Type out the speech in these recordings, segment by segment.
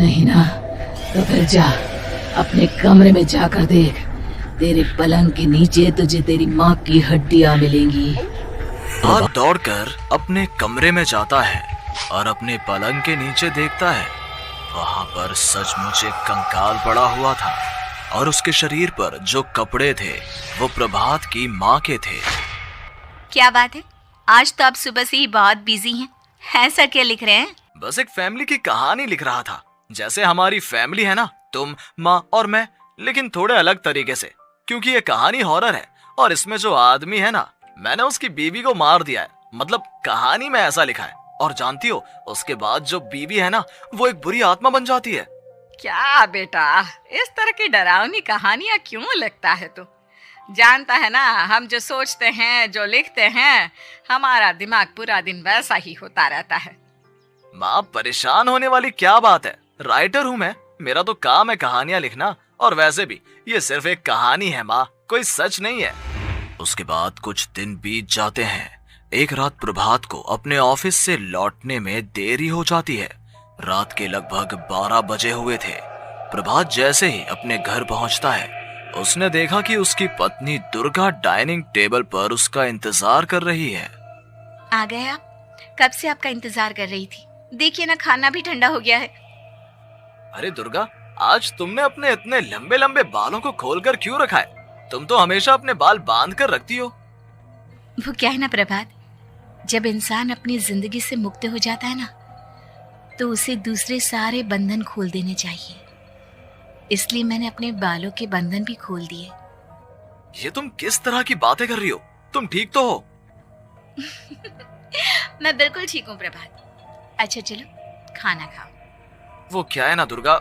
नहीं ना, तो फिर जा अपने कमरे में जाकर देख। तेरे पलंग के नीचे तुझे तेरी माँ की हड्डियां मिलेंगी। प्रभात दौड़कर अपने कमरे में जाता है और अपने पलंग के नीचे देखता है। वहां पर सचमुच एक कंकाल पड़ा हुआ था और उसके शरीर पर जो कपड़े थे वो प्रभात की माँ के थे। क्या बात है, आज तो आप सुबह से ही बहुत बिजी हैं। ऐसा क्या लिख रहे हैं? बस एक फैमिली की कहानी लिख रहा था। जैसे हमारी फैमिली है ना, तुम, माँ और मैं, लेकिन थोड़े अलग तरीके से, क्योंकि ये कहानी हॉरर है और इसमें जो आदमी है ना, मैंने उसकी बीवी को मार दिया है। मतलब कहानी में ऐसा लिखा है। और जानती हो, उसके बाद जो बीवी है ना, वो एक बुरी आत्मा बन जाती है। क्या बेटा, इस तरह की डरावनी कहानियां क्यों लिखता है तू? जानता है ना, हम जो सोचते हैं, जो लिखते हैं, हमारा दिमाग पूरा दिन वैसा ही होता रहता है। माँ, परेशान होने वाली क्या बात है? राइटर हूँ मैं, मेरा तो काम है कहानियां लिखना। और वैसे भी ये सिर्फ एक कहानी है माँ, कोई सच नहीं है। उसके बाद कुछ दिन बीत जाते हैं। एक रात प्रभात को अपने ऑफिस से लौटने में देरी हो जाती है। रात के लगभग 12 बजे हुए थे। प्रभात जैसे ही अपने घर पहुंचता है, उसने देखा कि उसकी पत्नी दुर्गा डाइनिंग टेबल पर उसका इंतजार कर रही है। आ गए आप? कब से आपका इंतजार कर रही थी। देखिए ना, खाना भी ठंडा हो गया है। अरे दुर्गा, आज तुमने अपने इतने लंबे लंबे बालों को खोलकर क्यों रखा है? तुम तो हमेशा अपने बाल बांध कर रखती हो। वो क्या है ना प्रभात, जब इंसान अपनी जिंदगी से मुक्त हो जाता है ना, तो उसे दूसरे सारे बंधन खोल देने चाहिए। इसलिए मैंने अपने बालों के बंधन भी खोल दिए। ये तुम किस तरह की बातें कर रही हो? तुम ठीक तो हो? मैं बिल्कुल ठीक हूँ प्रभात। अच्छा चलो खाना खाओ। वो क्या है ना दुर्गा,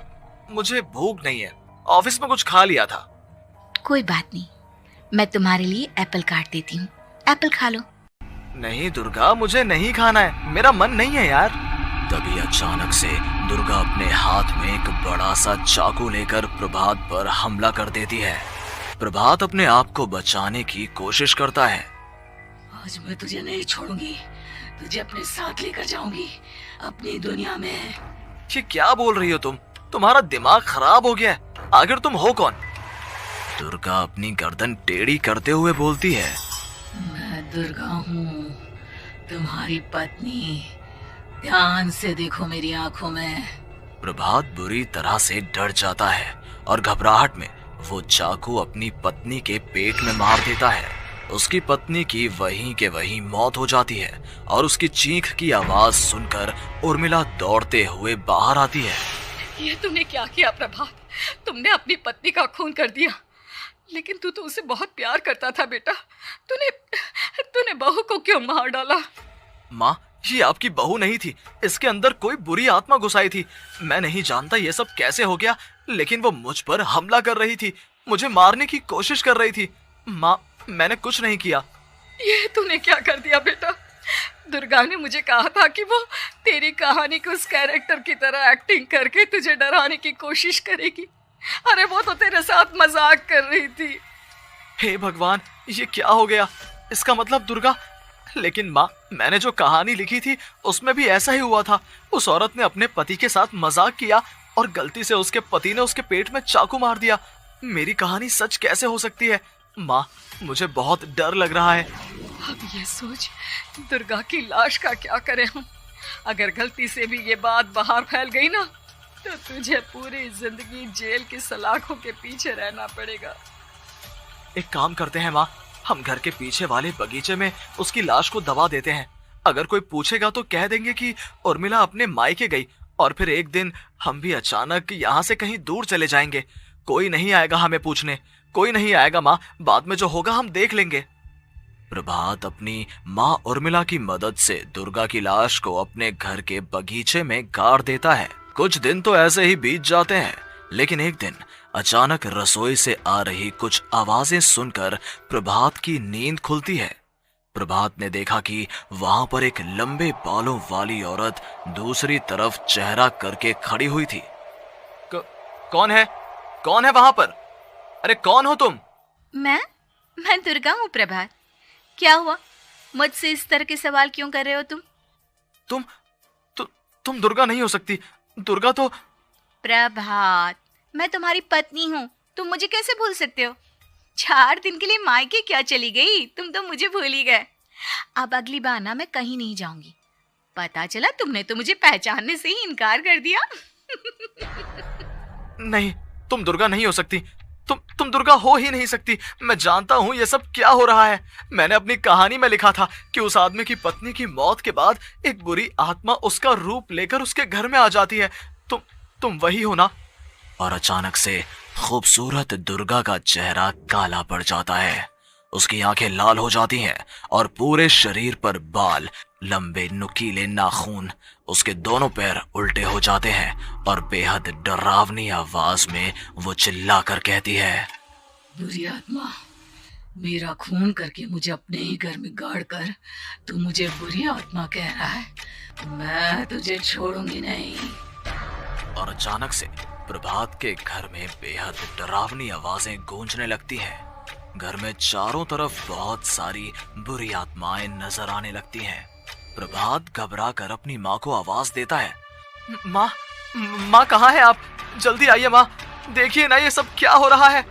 मुझे भूख नहीं है। ऑफिस में कुछ खा लिया था। कोई बात नहीं, मैं तुम्हारे लिए एप्पल काट देती हूँ, एप्पल खा लो। नहीं दुर्गा, मुझे नहीं खाना है, मेरा मन नहीं है यार। तभी अचानक से दुर्गा अपने हाथ में एक बड़ा सा चाकू लेकर प्रभात पर हमला कर देती है। प्रभात अपने आप को बचाने की कोशिश करता है। आज मैं तुझे नहीं छोड़ूंगी, तुझे अपने साथ लेकर जाऊंगी अपनी दुनिया में। ये क्या बोल रही हो तुम? तुम्हारा दिमाग खराब हो गया है। आखिर तुम हो कौन? दुर्गा अपनी गर्दन टेढ़ी करते हुए बोलती है। मैं दुर्गा हूँ, तुम्हारी पत्नी। ध्यान से देखो मेरी आंखों में। प्रभात बुरी तरह से डर जाता है और घबराहट में वो चाकू अपनी पत्नी के पेट में मार देता है। उसकी पत्नी की वहीं के वहीं मौत हो जाती है और उसकी चीख की आवाज सुनकर उर्मिला दौड़ते हुए बाहर आती है। ये तूने क्या किया प्रभात? तुमने अपनी पत्नी का खून कर दिया। लेकिन तू तो उसे बहुत प्यार करता था बेटा। तूने बहू को क्यों मार डाला? माँ, ये आपकी बहू नहीं थी, इसके अंदर कोई बुरी आत्मा घुसाई थी। मैं नहीं जानता ये सब कैसे हो गया, लेकिन वो मुझ पर हमला कर रही थी, मुझे मारने की कोशिश कर रही थी। माँ, मैंने कुछ नहीं किया। ये तूने क्या कर दिया बेटा? दुर्गा ने मुझे कहा था कि वो तेरी कहानी को उस कैरेक्टर की तरह एक्टिंग करके तुझे डराने की कोशिश करेगी। अरे वो तो तेरे साथ मजाक कर रही थी। हे भगवान, ये क्या हो गया? इसका मतलब दुर्गा। लेकिन माँ, मैंने जो कहानी लिखी थी उसमें भी ऐसा ही हुआ था। उस औरत ने अपने पति के साथ मजाक किया और गलती से उसके पति ने उसके पेट में चाकू मार दिया। मेरी कहानी सच कैसे हो सकती है? माँ, मुझे बहुत डर लग रहा है। अब ये सोच, दुर्गा की लाश का क्या करें हम? अगर गलती से भी ये बात बाहर फैल गई ना, तो तुझे पूरी जिंदगी जेल की सलाखों के पीछे रहना पड़ेगा। एक काम करते हैं माँ, हम घर के पीछे वाले बगीचे में उसकी लाश को दबा देते हैं। अगर कोई पूछेगा तो कह देंगे कि उर्मिला अपने मायके गई और फिर एक दिन हम भी अचानक यहाँ से कहीं दूर चले जाएंगे। कोई नहीं आएगा हमें पूछने, कोई नहीं आएगा माँ, बाद में जो होगा हम देख लेंगे। प्रभात अपनी माँ उर्मिला की मदद से दुर्गा की लाश को अपने घर के बगीचे में गाड़ देता है। कुछ दिन तो ऐसे ही बीत जाते हैं, लेकिन एक दिन अचानक रसोई से आ रही कुछ आवाजें सुनकर प्रभात की नींद खुलती है। प्रभात ने देखा कि वहां पर एक लंबे बालों वाली औरत दूसरी तरफ चेहरा करके खड़ी हुई थी। कौन है? कौन है वहां पर? अरे कौन हो तुम? मैं दुर्गा हूँ प्रभात। क्या हुआ? मुझसे इस तरह के सवाल क्यों कर रहे हो तुम? तुम दुर्गा नहीं हो सकती। दुर्गा तो प्रभात, मैं तुम्हारी पत्नी हूँ, तुम मुझे कैसे भूल सकते हो? 4 दिन के लिए मायके क्या चली गई? तुम तो मुझे भूल ही गए। अब अगली बार ना मैं कहीं नहीं जाऊंगी। पता चला तुमने तो मुझे पहचानने से ही इनकार कर दिया। नहीं, तुम दुर्गा नहीं हो सकती। तुम दुर्गा हो ही नहीं सकती। मैं जानता हूँ ये सब क्या हो रहा है। मैंने अपनी कहानी में लिखा था कि उस आदमी की पत्नी की मौत के बाद एक बुरी आत्मा उसका रूप लेकर उसके घर में आ जाती है। तुम वही हो ना? और अचानक से खूबसूरत दुर्गा का चेहरा काला पड़ जाता है। उसकी आंखें लाल हो जाती हैं और पूरे शरीर पर बाल, लंबे नुकीले नाखून, उसके दोनों पैर उल्टे हो जाते हैं और बेहद डरावनी आवाज में वो चिल्लाकर कहती है, बुरी आत्मा, मेरा खून करके मुझे अपने ही घर में गाड़ कर तू मुझे बुरी आत्मा कह रहा है? मैं तुझे छोड़ूंगी नहीं। और अचानक से प्रभात के घर में बेहद डरावनी आवाजें गूंजने लगती हैं। घर में चारों तरफ बहुत सारी बुरी आत्माएं नजर आने लगती हैं। प्रभात घबरा कर अपनी माँ को आवाज देता है, माँ कहाँ है आप? जल्दी आइए माँ, देखिए ना ये सब क्या हो रहा है।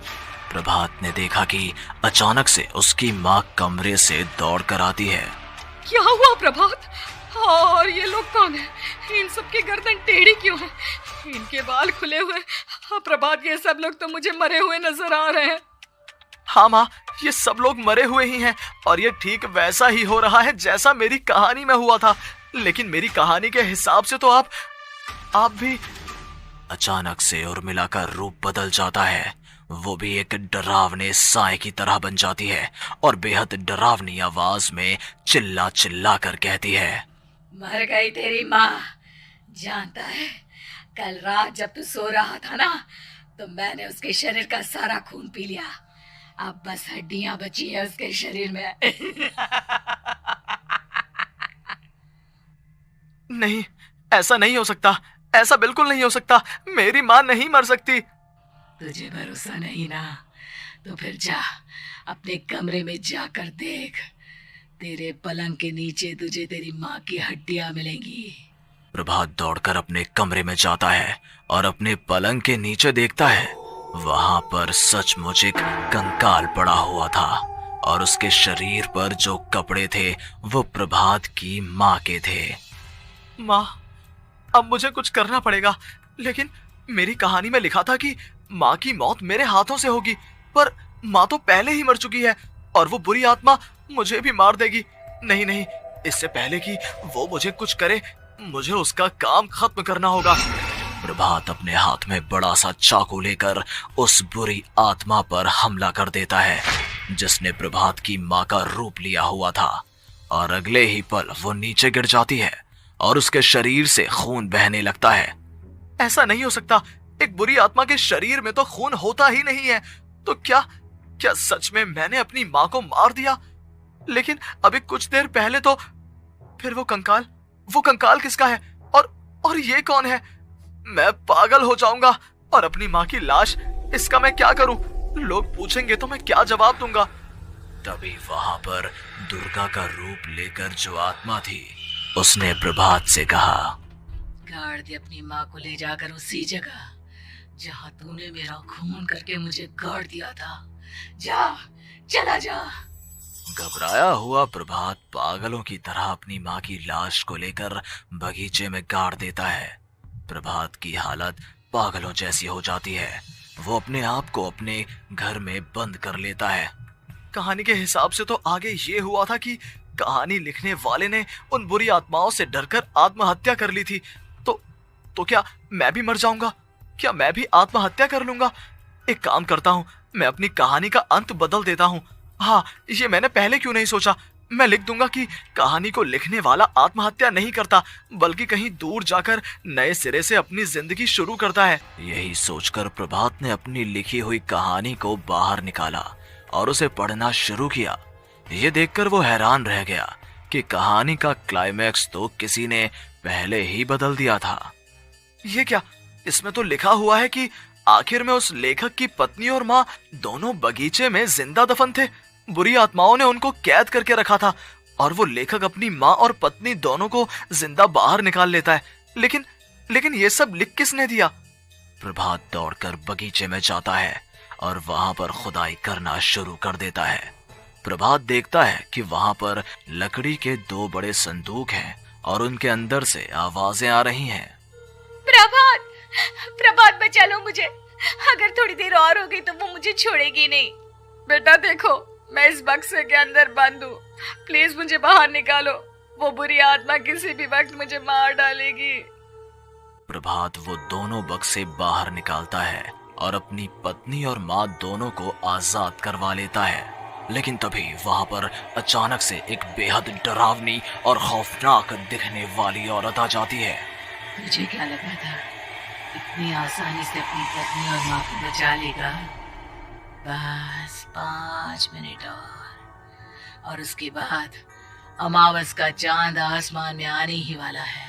प्रभात ने देखा कि अचानक से उसकी माँ कमरे से दौड़ कर आती है। क्या हुआ प्रभात? और ये लोग कौन है? इन सब की गर्दन टेढ़ी क्यों है? इनके बाल खुले हुए। हाँ प्रभात, ये सब लोग तो मुझे मरे हुए नजर आ रहे हैं। हाँ माँ, ये सब लोग मरे हुए ही हैं और ये ठीक वैसा ही हो रहा है जैसा मेरी कहानी में हुआ था। लेकिन मेरी कहानी के हिसाब से तो आप भी। अचानक से उर्मिला का रूप बदल जाता है। वो भी एक डरावने साए की तरह बन जाती है और बेहद डरावनी आवाज में चिल्ला चिल्ला कर कहती है, मर गई तेरी माँ। जानता है, कल रात जब तू सो रहा था ना, तो मैंने उसके शरीर का सारा खून पी लिया। अब बस हड्डियां बची है उसके शरीर में। नहीं, ऐसा नहीं हो सकता। ऐसा बिल्कुल नहीं हो सकता। मेरी माँ नहीं मर सकती। तुझे भरोसा नहीं ना? तो फिर जा, अपने कमरे में जाकर देख। तेरे पलंग के नीचे तुझे तेरी माँ की हड्डियां मिलेंगी। प्रभात दौड़कर अपने कमरे में जाता है और अपने पलंग के नीचे देखता है। वहां पर सचमुच एक कंकाल पड़ा हुआ था और उसके शरीर पर जो कपड़े थे वो प्रभात की माँ के थे। माँ, अब मुझे कुछ करना पड़ेगा। लेकिन मेरी कहानी में लिखा था कि माँ की मौत मेरे हाथों से होगी, पर माँ तो पहले ही मर चुकी है और वो बुरी आत्मा मुझे भी मार देगी। नहीं, इससे पहले कि वो मुझे कुछ करे, मुझे उसका काम खत्म करना होगा। प्रभात अपने हाथ में बड़ा सा चाकू लेकर उस बुरी आत्मा पर हमला कर देता है जिसने प्रभात की माँ का रूप लिया हुआ था, और अगले ही पल वो नीचे गिर जाती है और उसके शरीर से खून बहने लगता है। ऐसा नहीं हो सकता। एक बुरी आत्मा के शरीर में तो खून होता ही नहीं है। तो क्या सच में मैंने अपनी माँ को मार दिया? लेकिन अभी कुछ देर पहले तो फिर वो कंकाल किसका है? और ये कौन है? मैं पागल हो जाऊंगा। और अपनी माँ की लाश, इसका मैं क्या करूं? लोग पूछेंगे तो मैं क्या जवाब दूंगा? तभी वहां पर दुर्गा का रूप लेकर जो आत्मा थी उसने प्रभात से कहा, गाड़ दे अपनी माँ को ले जाकर उसी जगह जहाँ तूने मेरा खून करके मुझे गाड़ दिया था। जा, चला जा। घबराया हुआ प्रभात पागलों की तरह अपनी माँ की लाश को लेकर बगीचे में गाड़ देता है। प्रभात की हालत पागलों जैसी हो जाती है। वो अपने आप को अपने घर में बंद कर लेता है। कहानी के हिसाब से तो आगे ये हुआ था कि कहानी लिखने वाले ने उन बुरी आत्माओं से डरकर आत्महत्या कर ली थी। तो क्या मैं भी मर जाऊंगा? क्या मैं भी आत्महत्या कर लूंगा? एक काम करता हूँ, मैं अपनी कहानी का अंत बदल देता हूँ। हाँ, ये मैंने पहले क्यों नहीं सोचा। मैं लिख दूंगा कि कहानी को लिखने वाला आत्महत्या नहीं करता, बल्कि कहीं दूर जाकर नए सिरे से अपनी जिंदगी शुरू करता है। यही सोचकर प्रभात ने अपनी लिखी हुई कहानी को बाहर निकाला और उसे पढ़ना शुरू किया। ये देखकर वो हैरान रह गया कि कहानी का क्लाइमैक्स तो किसी ने पहले ही बदल दिया था। ये क्या? इसमें तो लिखा हुआ है कि आखिर में उस लेखक की पत्नी और माँ दोनों बगीचे में जिंदा दफन थे। बुरी आत्माओं ने उनको कैद करके रखा था और वो लेखक अपनी माँ और पत्नी दोनों को जिंदा बाहर निकाल लेता है। लेकिन ये सब लिख किसने दिया? प्रभात दौड़कर बगीचे में जाता है और वहां पर खुदाई करना शुरू कर देता है। प्रभात देखता है कि वहां पर लकड़ी के 2 बड़े संदूक हैं और उनके अंदर से आवाजें आ रही हैं। प्रभात, प्रभात बचा लो मुझे, अगर थोड़ी देर और हो गई तो वो मुझे छोड़ेगी नहीं। बेटा देखो, मैं इस बक्से के अंदर बंद हूँ, प्लीज मुझे बाहर निकालो, वो बुरी आत्मा किसी भी वक्त मुझे मार डालेगी। प्रभात वो दोनों बक्से बाहर निकालता है और अपनी पत्नी और माँ दोनों को आजाद करवा लेता है। लेकिन तभी वहां पर अचानक से एक बेहद डरावनी और खौफनाक दिखने वाली औरत आ जाती है। तुझे क्या लगा था इतनी आसानी से अपनी पत्नी और माँ को बचा लेगा? बस 5 मिनट और उसके बाद अमावस का चांद आसमान में आने ही वाला है।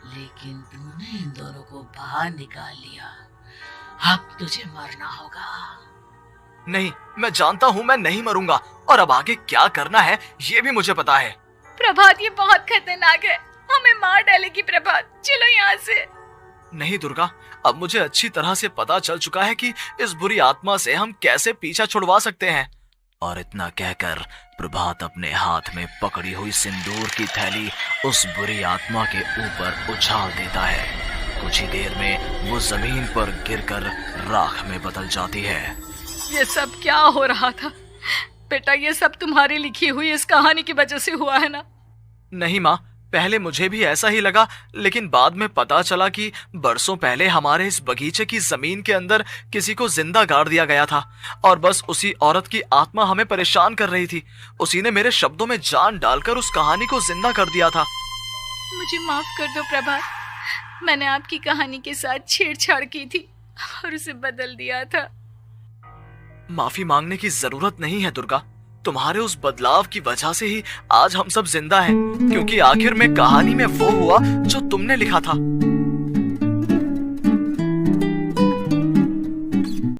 लेकिन तूने इन दोनों को बाहर निकाल लिया, अब तुझे मरना होगा। नहीं, मैं जानता हूँ मैं नहीं मरूंगा और अब आगे क्या करना है ये भी मुझे पता है। प्रभात, ये बहुत खतरनाक है, हमें मार डालेगी। प्रभात, चलो यहाँ से। नहीं दुर्गा, अब मुझे अच्छी तरह से पता चल चुका है कि इस बुरी आत्मा से हम कैसे पीछा छुड़वा सकते हैं। और इतना कहकर प्रभात अपने हाथ में पकड़ी हुई सिंदूर की थैली उस बुरी आत्मा के ऊपर उछाल देता है। कुछ ही देर में वो जमीन पर गिरकर राख में बदल जाती है। ये सब क्या हो रहा था बेटा? ये सब तुम्हारी लिखी हुई इस कहानी की वजह से हुआ है ना? नहीं माँ, पहले मुझे भी ऐसा ही लगा, लेकिन बाद में पता चला कि बरसों पहले हमारे इस बगीचे की जमीन के अंदर किसी को जिंदा गाड़ दिया गया था और बस उसी औरत की आत्मा हमें परेशान कर रही थी। उसी ने मेरे शब्दों में जान डालकर उस कहानी को जिंदा कर दिया था। मुझे माफ कर दो प्रभात, मैंने आपकी कहानी के साथ छेड़छाड़ की थी और उसे बदल दिया था। माफी मांगने की जरूरत नहीं है दुर्गा, तुम्हारे उस बदलाव की वजह से ही आज हम सब जिंदा हैं, क्योंकि आखिर में कहानी में वो हुआ जो तुमने लिखा था।